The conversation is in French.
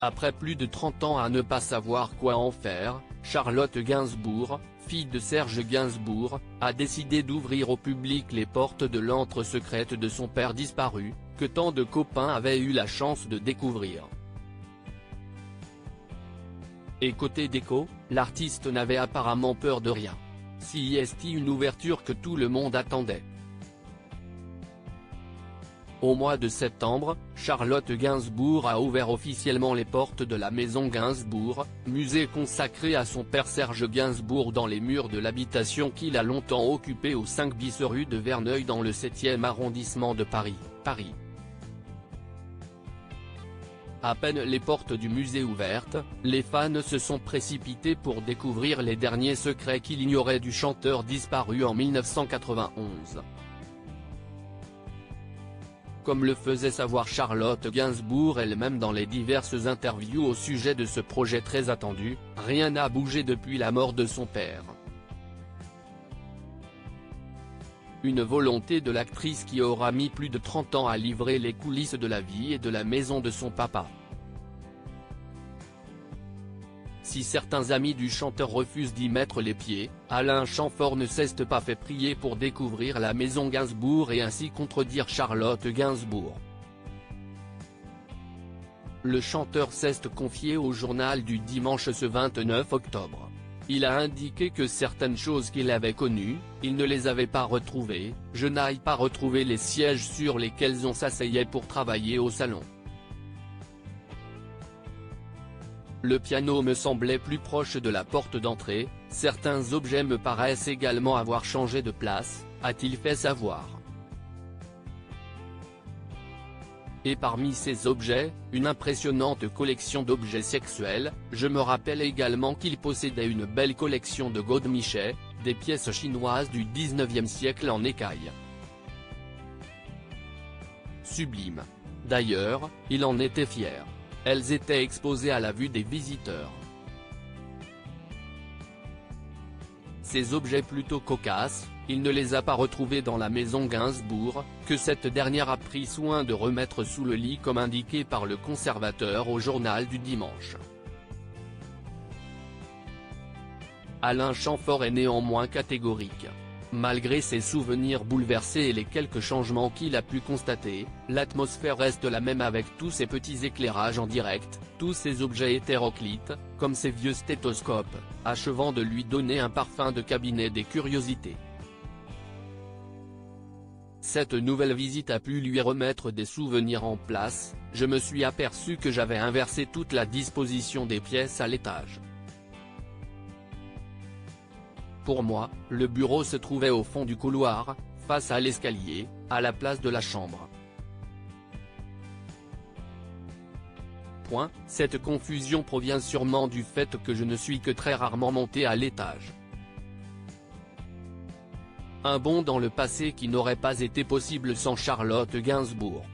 Après plus de 30 ans à ne pas savoir quoi en faire, Charlotte Gainsbourg, fille de Serge Gainsbourg, a décidé d'ouvrir au public les portes de l'antre secrète de son père disparu, que tant de copains avaient eu la chance de découvrir. Et côté déco, l'artiste n'avait apparemment peur de rien. Si est une ouverture que tout le monde attendait. Au mois de septembre, Charlotte Gainsbourg a ouvert officiellement les portes de la maison Gainsbourg, musée consacré à son père Serge Gainsbourg dans les murs de l'habitation qu'il a longtemps occupée au 5 bis rue de Verneuil dans le 7e arrondissement de Paris. À peine les portes du musée ouvertes, les fans se sont précipités pour découvrir les derniers secrets qu'il ignorait du chanteur disparu en 1991. Comme le faisait savoir Charlotte Gainsbourg elle-même dans les diverses interviews au sujet de ce projet très attendu, rien n'a bougé depuis la mort de son père. Une volonté de l'actrice qui aura mis plus de 30 ans à livrer les coulisses de la vie et de la maison de son papa. Si certains amis du chanteur refusent d'y mettre les pieds, Alain Chamfort ne s'est pas fait prier pour découvrir la maison Gainsbourg et ainsi contredire Charlotte Gainsbourg. Le chanteur s'est confié au journal du Dimanche ce 29 octobre. Il a indiqué que certaines choses qu'il avait connues, il ne les avait pas retrouvées, je n'ai pas retrouvé les sièges sur lesquels on s'asseyait pour travailler au salon. Le piano me semblait plus proche de la porte d'entrée, certains objets me paraissent également avoir changé de place, a-t-il fait savoir. Et parmi ces objets, une impressionnante collection d'objets sexuels, je me rappelle également qu'il possédait une belle collection de godemichets, des pièces chinoises du 19e siècle en écaille. Sublime. D'ailleurs, il en était fier. Elles étaient exposées à la vue des visiteurs. Ces objets plutôt cocasses, il ne les a pas retrouvés dans la maison Gainsbourg, que cette dernière a pris soin de remettre sous le lit comme indiqué par le conservateur au journal du dimanche. Alain Chamfort est néanmoins catégorique. Malgré ses souvenirs bouleversés et les quelques changements qu'il a pu constater, l'atmosphère reste la même avec tous ces petits éclairages en direct, tous ces objets hétéroclites, comme ces vieux stéthoscopes, achevant de lui donner un parfum de cabinet des curiosités. Cette nouvelle visite a pu lui remettre des souvenirs en place, je me suis aperçu que j'avais inversé toute la disposition des pièces à l'étage. Pour moi, le bureau se trouvait au fond du couloir, face à l'escalier, à la place de la chambre. Cette confusion provient sûrement du fait que je ne suis que très rarement monté à l'étage. Un bond dans le passé qui n'aurait pas été possible sans Charlotte Gainsbourg.